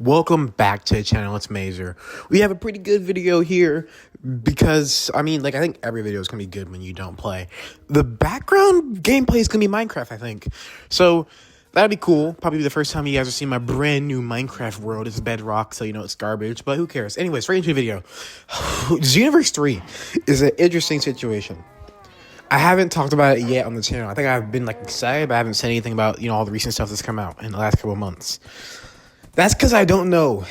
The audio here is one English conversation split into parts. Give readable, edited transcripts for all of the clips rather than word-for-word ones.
Welcome back to the channel. It's Mazer. We have a pretty good video here because, I think every video is going to be good when you don't play. The background gameplay is going to be Minecraft, I think. So, that'd be cool. Probably the first time you guys are seeing my brand new Minecraft world. It's bedrock, so you know it's garbage, but who cares? Anyways, right into the video. Xenoverse 3 is an interesting situation. I haven't talked about it yet on the channel. I think I've been excited, but I haven't said anything about, all the recent stuff that's come out in the last couple of months. That's because I don't know.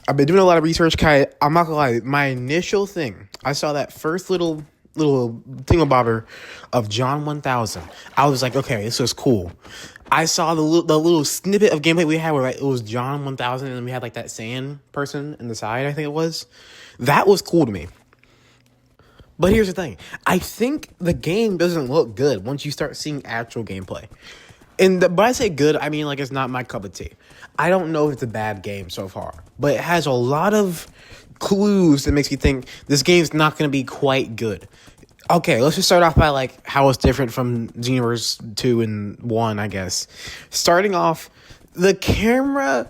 I've been doing a lot of research, Kai. I'm not gonna lie. My initial thing, I saw that first little thingamabobber of John 1000. I was like, okay, this was cool. I saw the little snippet of gameplay we had where it was John 1000, and then we had that sand person in the side. I think it was. That was cool to me. But here's the thing. I think the game doesn't look good once you start seeing actual gameplay. But I say good, I mean it's not my cup of tea. I don't know if it's a bad game so far, but it has a lot of clues that makes me think this game's not going to be quite good. Okay, let's just start off by how it's different from Xenoverse 2 and 1, I guess. Starting off, the camera's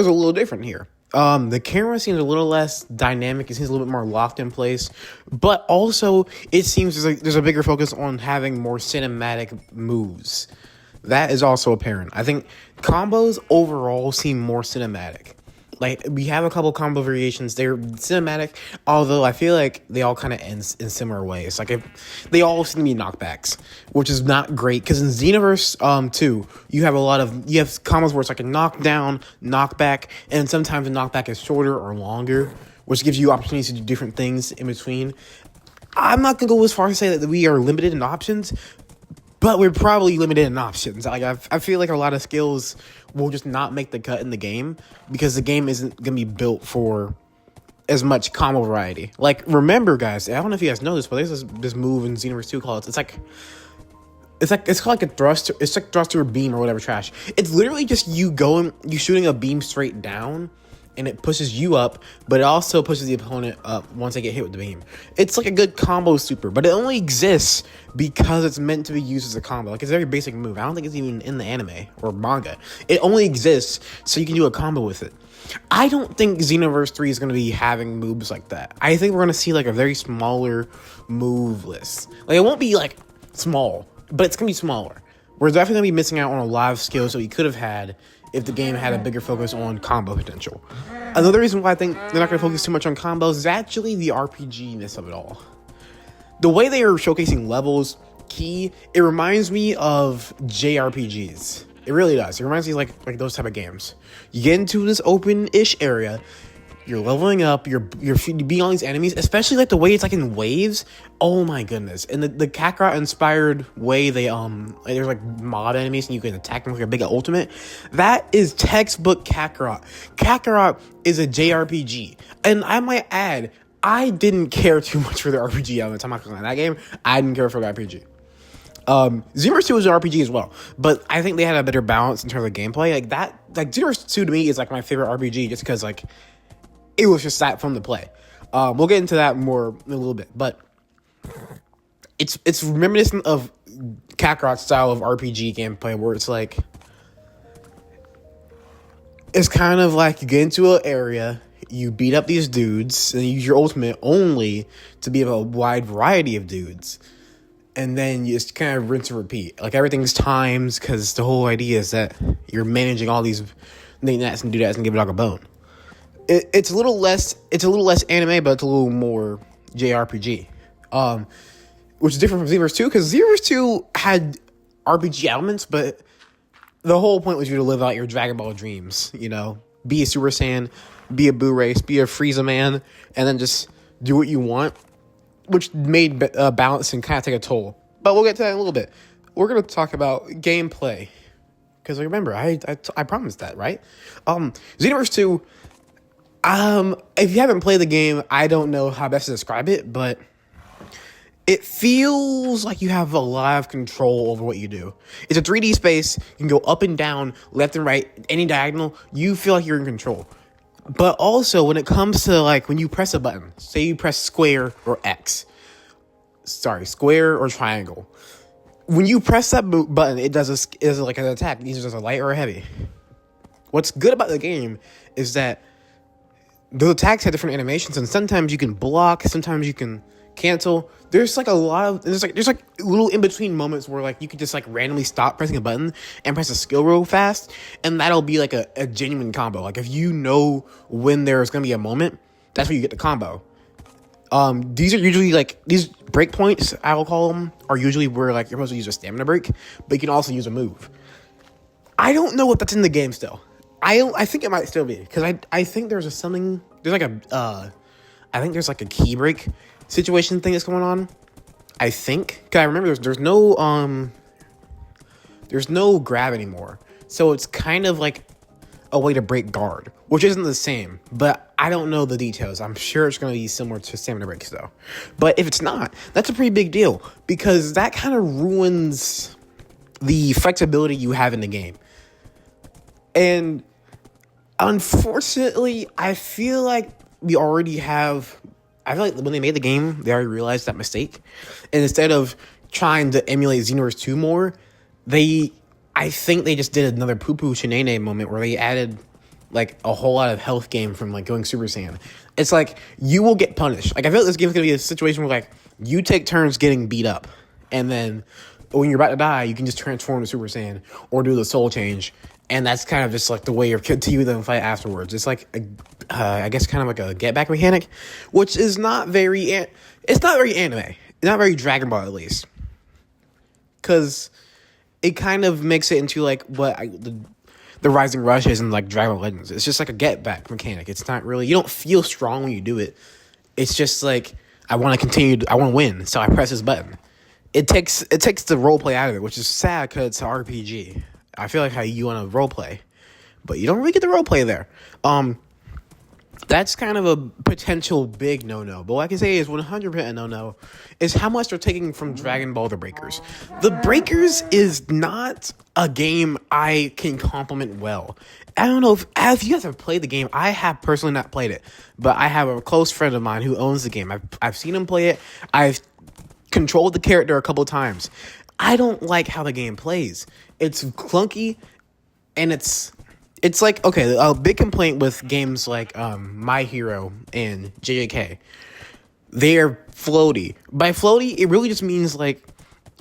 a little different here. The camera seems a little less dynamic. It seems a little bit more locked in place, but also it seems there's a bigger focus on having more cinematic moves. That is also apparent. I think combos overall seem more cinematic. We have a couple combo variations. They're cinematic, although I feel like they all kind of end in similar ways. They all seem to be knockbacks, which is not great. Because in Xenoverse 2, you have combos where it's a knockdown, knockback, and sometimes the knockback is shorter or longer, which gives you opportunities to do different things in between. I'm not going to go as far as to say that we are limited in options, but we're probably limited in options. I feel like a lot of skills will just not make the cut in the game because the game isn't going to be built for as much combo variety. Remember, guys, I don't know if you guys know this, but there's this move in Xenoverse 2 called it's called a thrust. It's thrust or beam or whatever trash. It's literally just you shooting a beam straight down, and it pushes you up, but it also pushes the opponent up once they get hit with the beam. It's a good combo super, but it only exists because it's meant to be used as a combo. It's a very basic move. I don't think it's even in the anime or manga. It only exists so you can do a combo with it. I don't think Xenoverse 3 is going to be having moves like that. I think we're going to see a very smaller move list. It won't be small, but it's going to be smaller. We're definitely going to be missing out on a lot of skills that we could have had if the game had a bigger focus on combo potential. Another reason why I think they're not going to focus too much on combos is actually the RPG-ness of it all. The way they are showcasing levels, it reminds me of JRPGs. It really does. It reminds me like those type of games. You get into this open-ish area, you're leveling up, you're being on these enemies, especially the way it's in waves. Oh my goodness. And the Kakarot inspired way there's mob enemies and you can attack them with a big ultimate. That is textbook Kakarot. Kakarot is a JRPG. And I might add, I didn't care too much for the RPG elements. I'm not gonna lie, that game, I didn't care for the RPG. Xenoverse 2 was an RPG as well, but I think they had a better balance in terms of gameplay. Xenoverse 2 to me is my favorite RPG just because it was just that fun to play. We'll get into that more in a little bit, but it's reminiscent of Kakarot's style of RPG gameplay, where it's kind of you get into an area, you beat up these dudes, and you use your ultimate only to beat up a wide variety of dudes, and then you just kind of rinse and repeat. Everything's times, because the whole idea is that you're managing all these knickknacks and doodads and give a dog a bone. It's a little less anime, but it's a little more JRPG, which is different from Xenoverse 2, because Xenoverse 2 had RPG elements, but the whole point was you to live out your Dragon Ball dreams, be a Super Saiyan, be a Boo Race, be a Frieza man, and then just do what you want, which made balancing kind of take a toll. But we'll get to that in a little bit. We're going to talk about gameplay, because remember, I promised that, right? Xenoverse 2, if you haven't played the game, I don't know how best to describe it, but it feels like you have a lot of control over what you do. It's a 3D space. You can go up and down, left and right, any diagonal. You feel like you're in control. But also, when it comes to, when you press a button, say you press square or X. Sorry, square or triangle. when you press that button, it does is like an attack. Either does a light or a heavy. What's good about the game is that the attacks have different animations, and sometimes you can block, sometimes you can cancel. There's like a lot of there's like little in between moments where like you can just like randomly stop pressing a button and press a skill real fast, and that'll be like a genuine combo. Like if you know when there's gonna be a moment, that's where you get the combo. These are usually like these breakpoints, I will call them, are usually where like you're supposed to use a stamina break, but you can also use a move. I don't know if that's in the game still. I think it might still be, because I think there's I think there's like a key break situation thing that's going on. I think, because I remember there's no grab anymore, so it's kind of like a way to break guard, which isn't the same, but I don't know the details. I'm sure it's going to be similar to stamina breaks though, but if it's not, that's a pretty big deal, because that kind of ruins the flexibility you have in the game. And unfortunately, I feel like when they made the game, they already realized that mistake. And instead of trying to emulate Xenoverse 2 more, I think they just did another poo-poo shenane moment where they added like a whole lot of health gain from like going Super Saiyan. It's like, you will get punished. Like, I feel like this game is going to be a situation where like you take turns getting beat up, and then when you're about to die, you can just transform to Super Saiyan or do the soul change. And that's kind of just like the way you're continuing the fight afterwards. It's like, I guess, kind of like a get back mechanic, which is not very, it's not very anime. It's not very Dragon Ball, at least. Because it kind of makes it into like what the Rising Rush is in like Dragon Ball Legends. It's just like a get back mechanic. It's not really, you don't feel strong when you do it. It's just like, I want to win, so I press this button. It takes the role play out of it, which is sad because it's an RPG. I feel like how you want to role play, but you don't really get the role play there. That's kind of a potential big no-no. But what I can say is 100% a no-no is how much they're taking from Dragon Ball The Breakers. The Breakers is not a game I can compliment well. I don't know if you guys have played the game. I have personally not played it, but I have a close friend of mine who owns the game. I've seen him play it. I've controlled the character a couple of times. I don't like how the game plays. It's clunky, and it's like, okay, a big complaint with games like My Hero and JJK, they're floaty. By floaty, it really just means like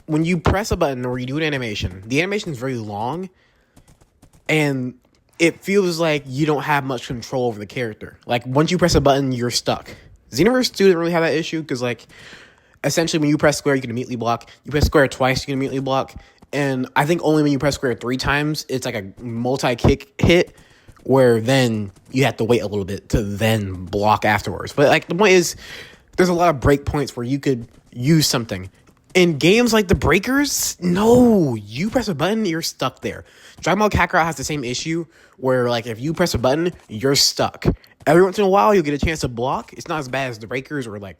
when you press a button or you do an animation, the animation is very long, and it feels like you don't have much control over the character. Like, once you press a button, you're stuck. Xenoverse 2 didn't really have that issue, because like, essentially when you press square, you can immediately block. You press square twice, you can immediately block. And I think only when you press square 3 times, it's like a multi-kick hit, where then you have to wait a little bit to then block afterwards. But like, the point is, there's a lot of break points where you could use something. In games like The Breakers, no, you press a button, you're stuck there. Dragon Ball Kakarot has the same issue, where like if you press a button, you're stuck. Every once in a while, you'll get a chance to block. It's not as bad as The Breakers or like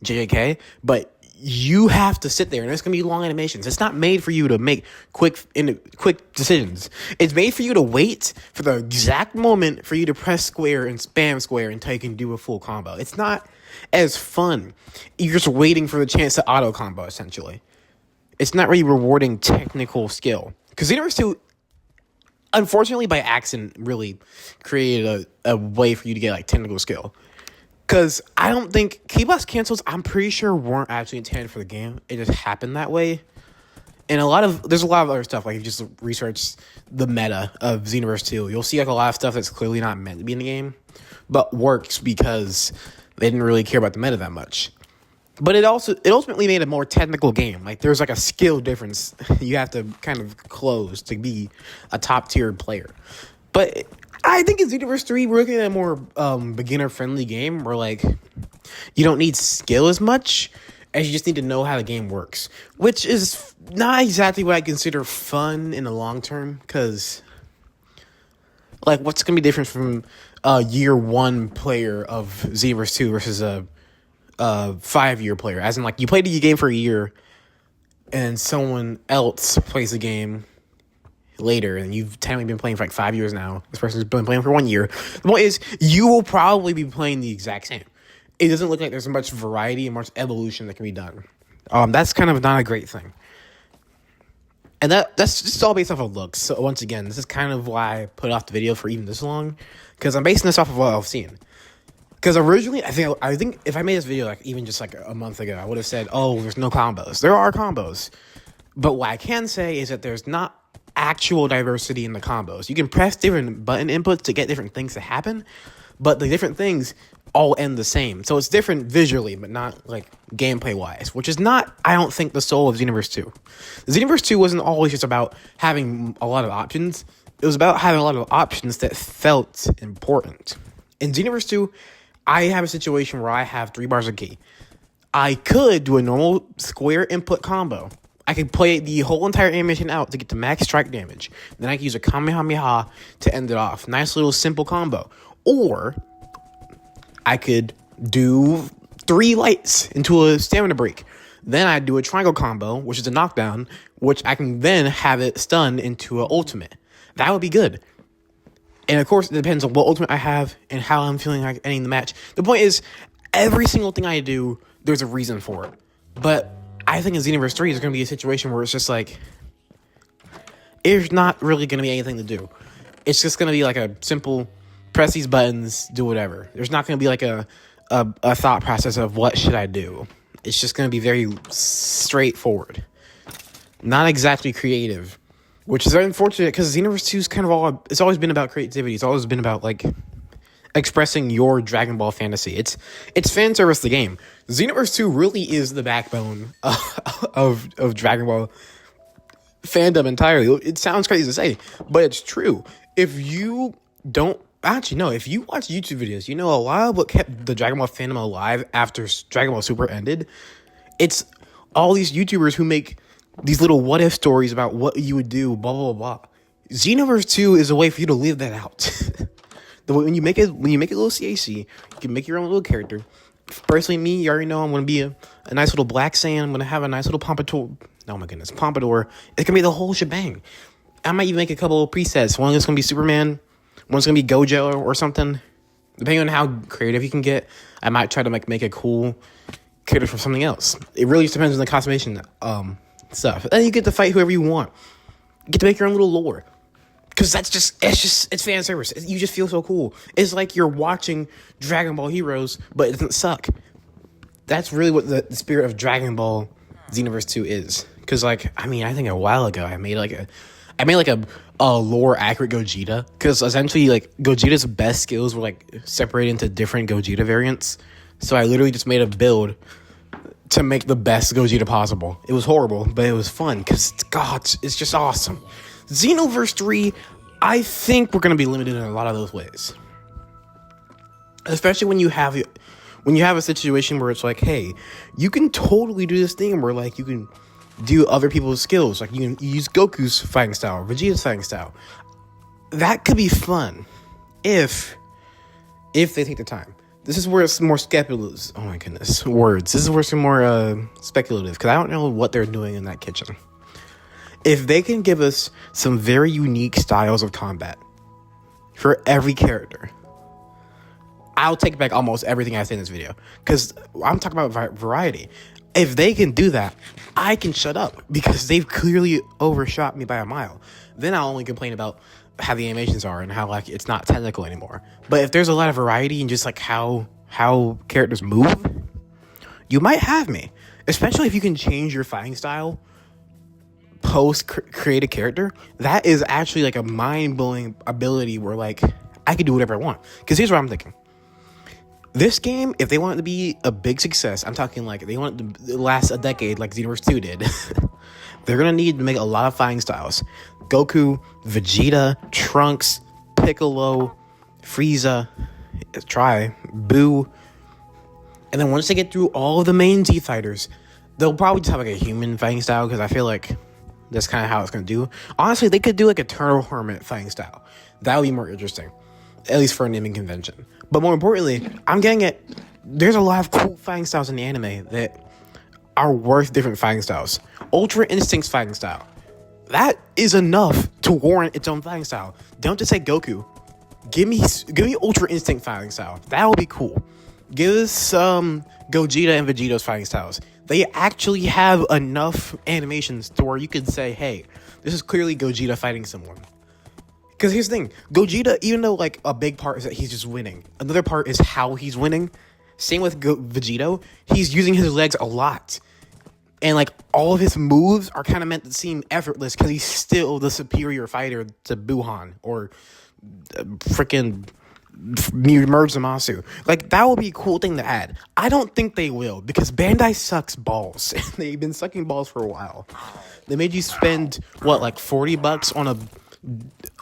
JJK, but you have to sit there, and it's going to be long animations. It's not made for you to make quick decisions. It's made for you to wait for the exact moment for you to press square and spam square until you can do a full combo. It's not as fun. You're just waiting for the chance to auto combo, essentially. It's not really rewarding technical skill. Because Xenoverse 2, unfortunately, by accident, really created a way for you to get like technical skill. Because I don't think key blast cancels, I'm pretty sure, weren't actually intended for the game. It just happened that way. And there's a lot of other stuff. Like, if you just research the meta of Xenoverse 2, you'll see like a lot of stuff that's clearly not meant to be in the game, but works because they didn't really care about the meta that much. But it ultimately made a more technical game. Like, there's like a skill difference you have to kind of close to be a top tier player. But I think in Xenoverse 3, we're looking at a more beginner-friendly game where, like, you don't need skill as much as you just need to know how the game works, which is not exactly what I consider fun in the long term, because, like, what's going to be different from a year one player of Xenoverse 2 versus a 5-year player? As in, like, you played the game for a year, and someone else plays the game later, and you've technically been playing for like 5 years now. This person's been playing for 1 year. The point is, you will probably be playing the exact same. It doesn't look like there's much variety and much evolution that can be done. That's kind of not a great thing. And that's just all based off of looks. So once again, this is kind of why I put off the video for even this long, because I'm basing this off of what I've seen. Because originally, I think if I made this video like even just like a month ago, I would have said, "Oh, there's no combos." There are combos, but what I can say is that there's not actual diversity in the combos. You can press different button inputs to get different things to happen, but the different things all end the same. So it's different visually, but not like gameplay wise, which is not, I don't think, the soul of Xenoverse 2. Xenoverse 2 wasn't always just about having a lot of options. It was about having a lot of options that felt important. In Xenoverse 2, I have a situation where I have 3 bars of key. I could do a normal square input combo. I could play the whole entire animation out to get to max strike damage. Then I could use a Kamehameha to end it off. Nice little simple combo. Or I could do 3 lights into a stamina break. Then I'd do a triangle combo, which is a knockdown, which I can then have it stun into an ultimate. That would be good. And of course, it depends on what ultimate I have and how I'm feeling like ending the match. The point is, every single thing I do, there's a reason for it. But I think in Xenoverse 3, there's going to be a situation where it's just like, there's not really going to be anything to do. It's just going to be like a simple, press these buttons, do whatever. There's not going to be like a thought process of what should I do. It's just going to be very straightforward. Not exactly creative. Which is unfortunate because Xenoverse 2 is kind of it's always been about creativity. It's always been about like expressing your Dragon Ball fantasy. It's fan service the game. Xenoverse 2 really is the backbone of Dragon Ball fandom entirely. It sounds crazy to say, but it's true. If you don't actually no, if you watch YouTube videos, you know a lot of what kept the Dragon Ball fandom alive after Dragon Ball Super ended. It's all these YouTubers who make these little what if stories about what you would do, blah, blah, blah. Xenoverse 2 is a way for you to live that out. When you make it a little CAC, you can make your own little character. Personally, me, you already know I'm going to be a nice little black Saiyan. I'm going to have a nice little pompadour. Oh my goodness, pompadour. It's going to be the whole shebang. I might even make a couple of presets. One is going to be Superman. One's going to be Gojo or something. Depending on how creative you can get, I might try to make a cool character from something else. It really just depends on the customization stuff. And you get to fight whoever you want. You get to make your own little lore. Because it's fan service. You just feel so cool. It's like you're watching Dragon Ball Heroes, but it doesn't suck. That's really what the spirit of Dragon Ball Xenoverse 2 is. Because, I think a while ago, I made a lore accurate Gogeta. Because essentially, Gogeta's best skills were, separated into different Gogeta variants. So I literally just made a build to make the best Gogeta possible. It was horrible, but it was fun because, God, it's just awesome. Xenoverse 3, I think we're going to be limited in a lot of those ways. Especially when you have a situation where it's like, hey, you can totally do this thing where, you can do other people's skills. You can use Goku's fighting style, Vegeta's fighting style. That could be fun if they take the time. This is where it's more speculative. Oh my goodness, words. This is where it's more speculative because I don't know what they're doing in that kitchen. If they can give us some very unique styles of combat for every character, I'll take back almost everything I say in this video because I'm talking about variety. If they can do that, I can shut up because they've clearly overshot me by a mile. Then I'll only complain about how the animations are and how it's not technical anymore. But if there's a lot of variety and just how characters move, you might have me. Especially if you can change your fighting style post create a character. That is actually a mind-blowing ability where I could do whatever I want. Because here's what I'm thinking. This game, if they want it to be a big success, I'm talking they want it to last a decade like Xenoverse 2 did. They're going to need to make a lot of fighting styles. Goku, Vegeta, Trunks, Piccolo, Frieza, Boo. And then once they get through all of the main Z fighters, they'll probably just have a human fighting style because I feel like that's kind of how it's going to do. Honestly, they could do a Turtle Hermit fighting style. That would be more interesting. At least for a naming convention. But more importantly, I'm getting it. There's a lot of cool fighting styles in the anime that are worth different fighting styles. Ultra Instinct's fighting style. That is enough to warrant its own fighting style. Don't just say Goku. Give me Ultra Instinct fighting style. That would be cool. Give us Gogeta and Vegeta's fighting styles. They actually have enough animations to where you could say, hey, this is clearly Gogeta fighting someone. Because here's the thing, Gogeta, even though like a big part is that he's just winning, another part is how he's winning. Same with Vegito, he's using his legs a lot. And like all of his moves are kind of meant to seem effortless because he's still the superior fighter to Buhan or freaking Merge Zamasu. Like that would be a cool thing to add. I don't think they will because Bandai sucks balls. They've been sucking balls for a while. They made you spend what, like $40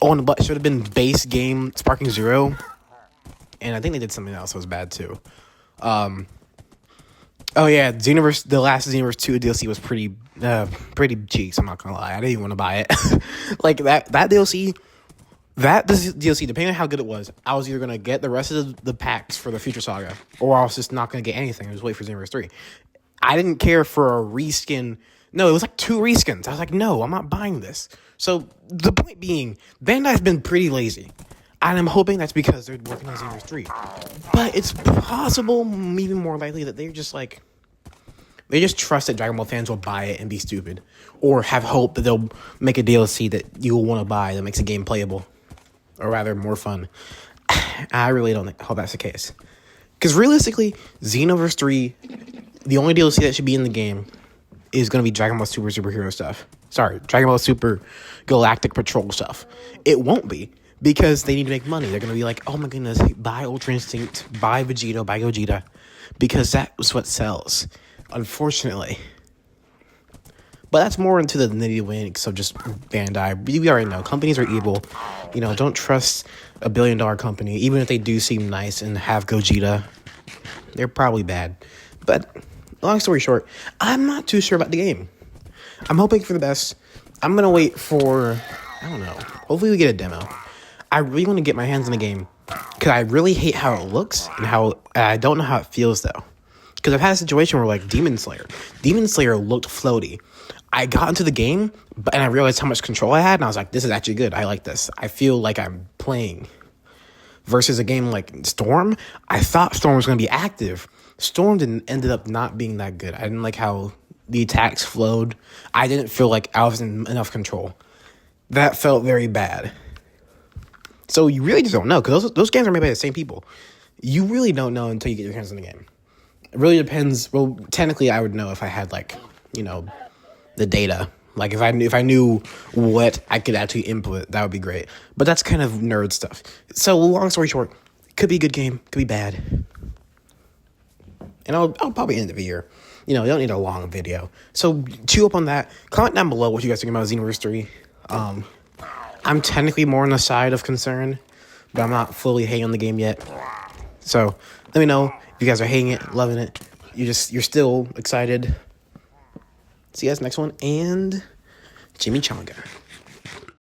on what should have been base game Sparking Zero, and I think they did something else that was bad too. Oh yeah, Xenoverse, the last Xenoverse 2 DLC was pretty cheeks, I'm not gonna lie. I didn't even want to buy it. Like that DLC, depending on how good it was, I was either gonna get the rest of the packs for the Future Saga, or I was just not gonna get anything. I was wait for Xenoverse 3. I didn't care for a reskin. No, it was like 2 reskins. I was like, no, I'm not buying this. So the point being, Bandai's been pretty lazy. And I'm hoping that's because they're working on Xenoverse 3. But it's possible, even more likely, that they're just like, they just trust that Dragon Ball fans will buy it and be stupid. Or have hope that they'll make a DLC that you'll want to buy that makes the game playable. Or rather, more fun. I really don't hope that's the case. Because realistically, Xenoverse 3, the only DLC that should be in the game is going to be Dragon Ball Super Superhero stuff. Sorry, Dragon Ball Super Galactic Patrol stuff. It won't be. Because they need to make money. They're going to be like, oh my goodness, buy Ultra Instinct, buy Vegito, buy Gogeta. Because that was what sells. Unfortunately. But that's more into the nitty-gritty of just Bandai. We already know. Companies are evil. You know, don't trust a billion-dollar company. Even if they do seem nice and have Gogeta, they're probably bad. But, long story short, I'm not too sure about the game. I'm hoping for the best. I'm going to wait for, I don't know. Hopefully we get a demo. I really want to get my hands in the game because I really hate how it looks and how I don't know how it feels though. Because I've had a situation where like Demon Slayer looked floaty. I got into the game and I realized how much control I had and I was like, this is actually good. I like this. I feel like I'm playing. Versus a game like Storm, I thought Storm was going to be active. Storm ended up not being that good. I didn't like how the attacks flowed. I didn't feel like I was in enough control. That felt very bad. So you really just don't know, because those games are made by the same people. You really don't know until you get your hands on the game. It really depends. Well, technically, I would know if I had, like, you know, the data. Like, if I knew what I could actually input, that would be great. But that's kind of nerd stuff. So, long story short, could be a good game, could be bad. And I'll probably end it here. You know, you don't need a long video. So, chew up on that. Comment down below what you guys think about Xenoverse 3. I'm technically more on the side of concern, but I'm not fully hating on the game yet. So let me know if you guys are hating it, loving it. You're still excited. See you guys next one, and Chimichanga.